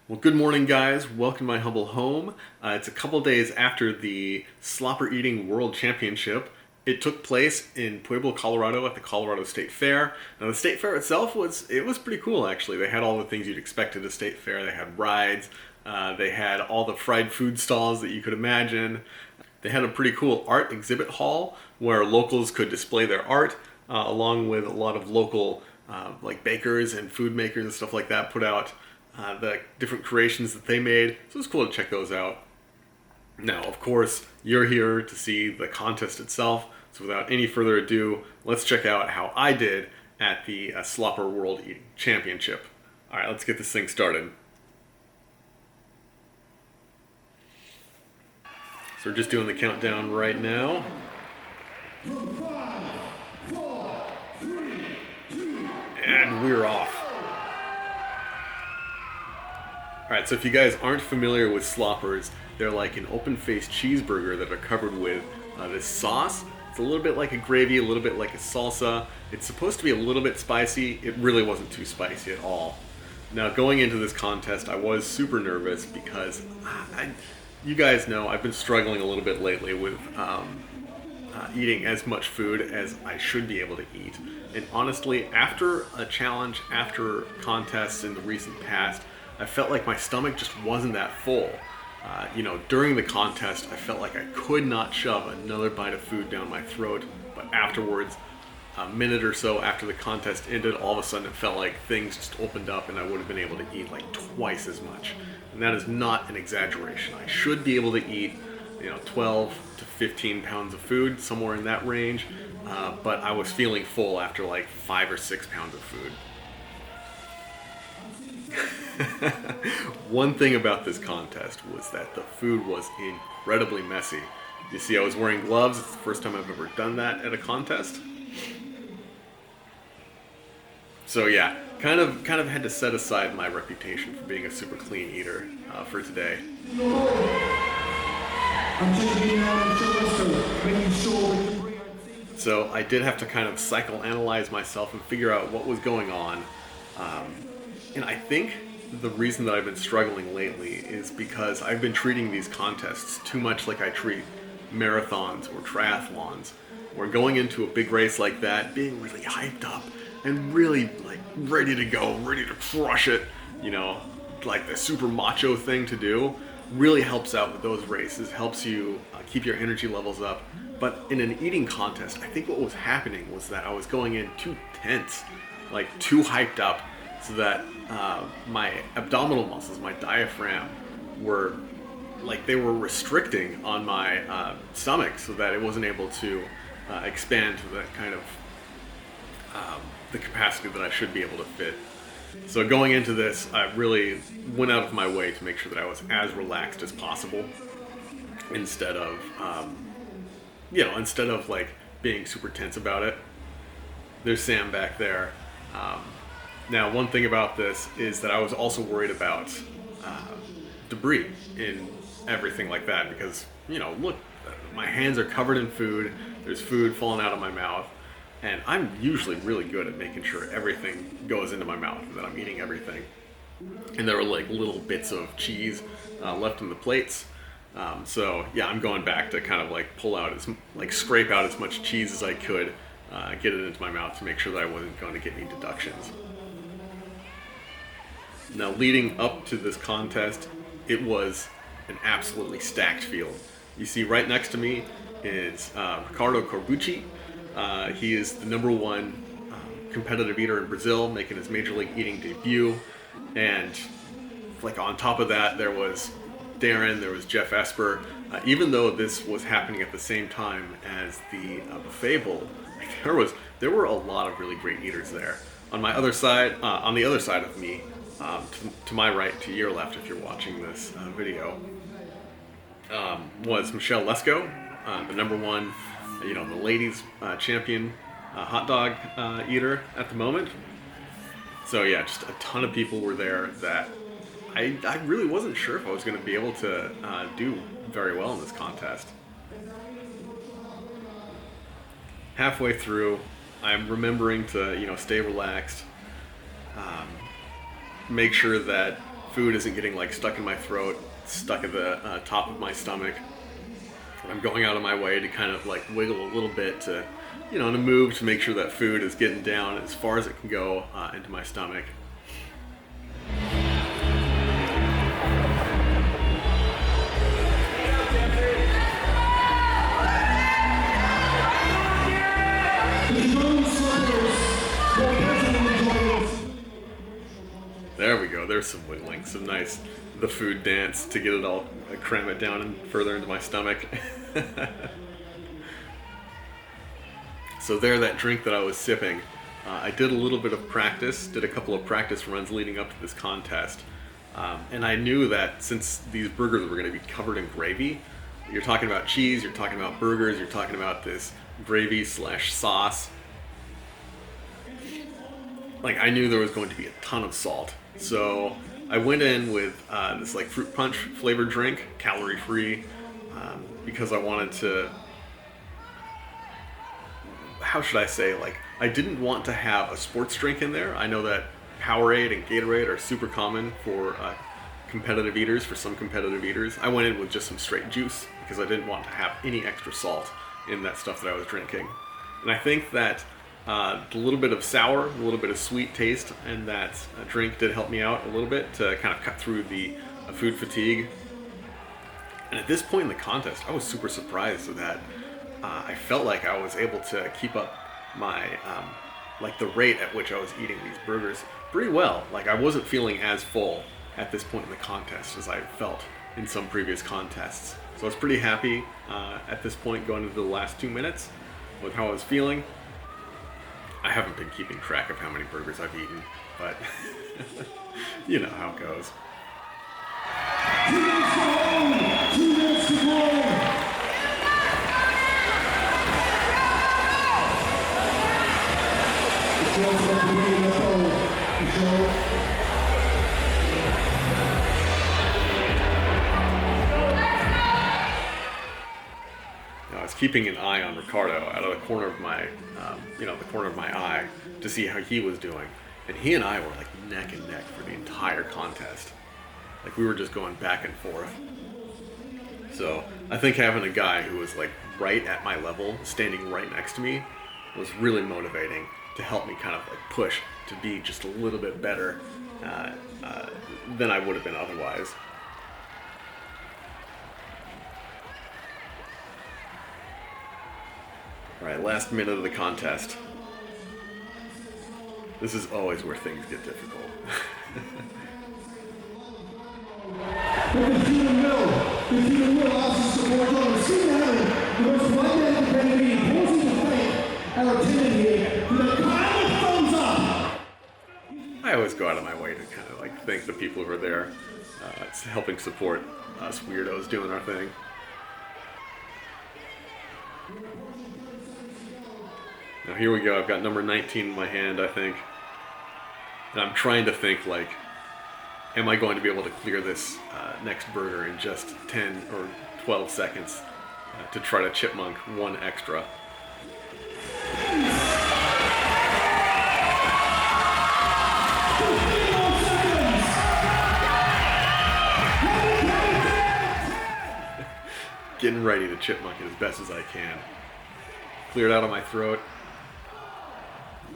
Well, good morning, guys. Welcome to my humble home. It's a couple days after the Slopper Eating World Championship. It took place in Pueblo, Colorado at the Colorado State Fair. Now, the State Fair itself was pretty cool, actually. They had all the things you'd expect at a state fair. They had rides. They had all the fried food stalls that you could imagine. They had a pretty cool art exhibit hall where locals could display their art, along with a lot of local like bakers and food makers and stuff like that put out the different creations that they made. So it's cool to check those out. Now, of course, you're here to see the contest itself. So without any further ado, let's check out how I did at the Slopper World Eating Championship. All right, let's get this thing started. So we're just doing the countdown right now. 5, 4, 3, 2, and we're off. Alright, so if you guys aren't familiar with Sloppers, they're like an open-faced cheeseburger that are covered with this sauce. It's a little bit like a gravy, a little bit like a salsa. It's supposed to be a little bit spicy. It really wasn't too spicy at all. Now, going into this contest, I was super nervous because you guys know I've been struggling a little bit lately with eating as much food as I should be able to eat. And honestly, after a challenge, after contests in the recent past, I felt like my stomach just wasn't that full. During the contest, I felt like I could not shove another bite of food down my throat, but afterwards, a minute or so after the contest ended, all of a sudden it felt like things just opened up and I would have been able to eat like twice as much. And that is not an exaggeration. I should be able to eat 12 to 15 pounds of food, somewhere in that range, but I was feeling full after like 5 or 6 pounds of food. One thing about this contest was that the food was incredibly messy. You see, I was wearing gloves. It's the first time I've ever done that at a contest. So yeah, kind of had to set aside my reputation for being a super clean eater for today. So I did have to kind of psychoanalyze myself and figure out what was going on. And I think the reason that I've been struggling lately is because I've been treating these contests too much like I treat marathons or triathlons. Where going into a big race like that, being really hyped up and really like ready to go, ready to crush it, like the super macho thing to do, really helps out with those races, helps you keep your energy levels up. But in an eating contest, I think what was happening was that I was going in too tense, like too hyped up, so that my abdominal muscles, my diaphragm, were restricting on my stomach, so that it wasn't able to expand to that kind of the capacity that I should be able to fit. So going into this, I really went out of my way to make sure that I was as relaxed as possible, instead of like being super tense about it. There's Sam back there. Now, one thing about this is that I was also worried about debris in everything like that because, look, my hands are covered in food, there's food falling out of my mouth, and I'm usually really good at making sure everything goes into my mouth and that I'm eating everything. And there were like little bits of cheese left in the plates. So yeah, I'm going back to kind of like scrape out as much cheese as I could, get it into my mouth to make sure that I wasn't going to get any deductions. Now, leading up to this contest, it was an absolutely stacked field. You see right next to me is Ricardo Corbucci. He is the number one competitive eater in Brazil, making his Major League Eating debut. And like on top of that, there was Darren, there was Jeff Esper. Even though this was happening at the same time as the buffet bowl, there were a lot of really great eaters there. On the other side of me, to my right, to your left, if you're watching this video, was Michelle Lesko, the number one, the ladies' champion hot dog eater at the moment. So yeah, just a ton of people were there that I really wasn't sure if I was going to be able to do very well in this contest. Halfway through, I'm remembering to stay relaxed, make sure that food isn't getting like stuck in my throat, stuck at the top of my stomach. I'm going out of my way to kind of like wiggle a little bit to, to move to make sure that food is getting down as far as it can go into my stomach. There we go, there's some wiggling, some nice, the food dance to get it all, cram it down and further into my stomach. So there, that drink that I was sipping, I did a little bit of practice, did a couple of practice runs leading up to this contest. And I knew that since these burgers were going to be covered in gravy, you're talking about cheese, you're talking about burgers, you're talking about this gravy / sauce. Like, I knew there was going to be a ton of salt. So I went in with this like fruit punch flavored drink, calorie free, because I wanted to, how should I say, like, I didn't want to have a sports drink in there. I know that Powerade and Gatorade are super common for competitive eaters, for some competitive eaters. I went in with just some straight juice because I didn't want to have any extra salt in that stuff that I was drinking. And I think that a little bit of sour, a little bit of sweet taste, and that drink did help me out a little bit to kind of cut through the food fatigue. And at this point in the contest, I was super surprised that I felt like I was able to keep up my, like the rate at which I was eating these burgers pretty well. Like, I wasn't feeling as full at this point in the contest as I felt in some previous contests. So I was pretty happy at this point going into the last 2 minutes with how I was feeling. I haven't been keeping track of how many burgers I've eaten, but you know how it goes. 2 minutes to go! 2 minutes to go! I was keeping an eye on Ricardo out of the corner of my, the corner of my eye to see how he was doing. And he and I were like neck and neck for the entire contest. Like, we were just going back and forth. So I think having a guy who was like right at my level, standing right next to me, was really motivating to help me kind of like push to be just a little bit better than I would have been otherwise. All right, last minute of the contest. This is always where things get difficult. I always go out of my way to kind of like thank the people who are there, helping support us weirdos doing our thing. Now here we go, I've got number 19 in my hand, I think. And I'm trying to think, like, am I going to be able to clear this next burger in just 10 or 12 seconds to try to chipmunk one extra? Getting ready to chipmunk it as best as I can. Clear it out of my throat.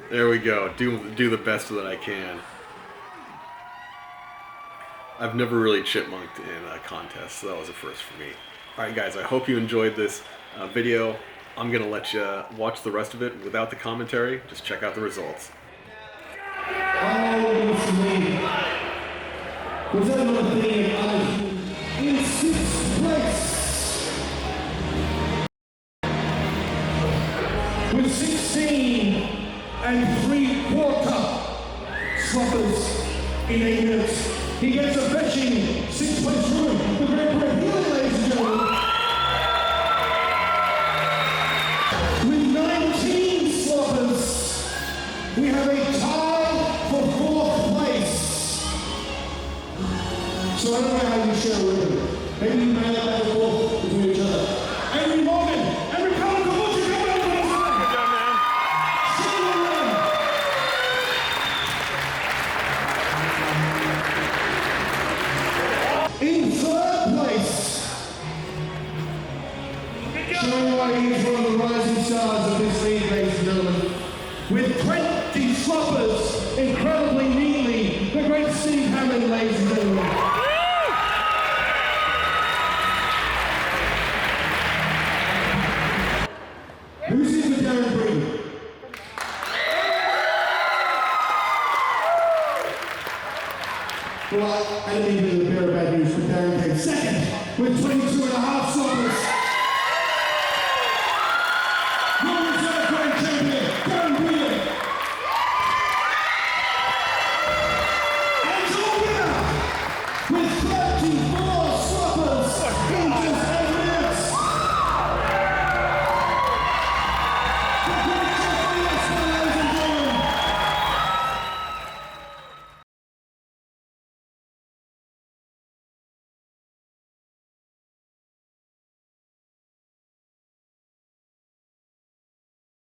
There we go. Do the best that I can. I've never really chipmunked in a contest, so that was a first for me. Alright guys, I hope you enjoyed this video. I'm going to let you watch the rest of it without the commentary. Just check out the results. In 6th place with 16 3/4 Sloppers in 8 minutes. He gets a fetching 6th place room. The Great Brett Healing, ladies and gentlemen. With 19 Sloppers, we have a tie for 4th place. So I don't know how you share with him. Maybe you may have that forth between each other. Every Morgan, every color, come on, you come out for the time. Good job, man. why he's one of the rising stars of this league, ladies and gentlemen. With 20 sloppers, incredibly neatly, the great Steve Hammond, ladies and gentlemen. Who's in with Darren Breen? Well, I didn't even hear the bear of bad news, but Darren came second with 22 and a half sloppers.